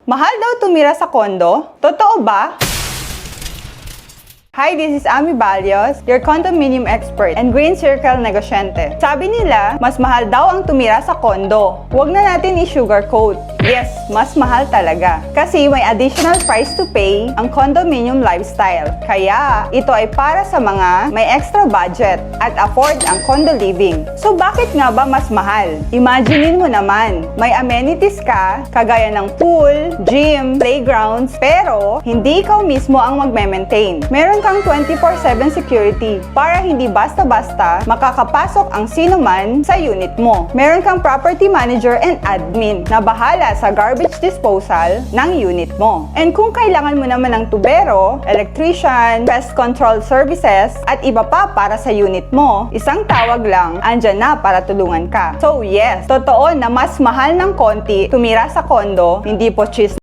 Mahal daw tumira sa kondo? Totoo ba? Hi, this is Ami Balios, your condominium expert and Green Circle negosyante. Sabi nila, mas mahal daw ang tumira sa kondo. Huwag na natin i-sugarcoat. Yes, mas mahal talaga. Kasi may additional price to pay ang condominium lifestyle. Kaya, ito ay para sa mga may extra budget at afford ang condo living. So bakit nga ba mas mahal? Imaginein mo naman, may amenities ka, kagaya ng pool, gym, playgrounds, pero hindi ikaw mismo ang magme-maintain. Meron kang 24/7 security para hindi basta-basta makakapasok ang sino man sa unit mo. Meron kang property manager and admin na bahala sa garbage disposal ng unit mo. And kung kailangan mo naman ng tubero, electrician, pest control services, at iba pa para sa unit mo, isang tawag lang, andyan na para tulungan ka. So yes, totoo na mas mahal ng konti tumira sa kondo, hindi po chismis.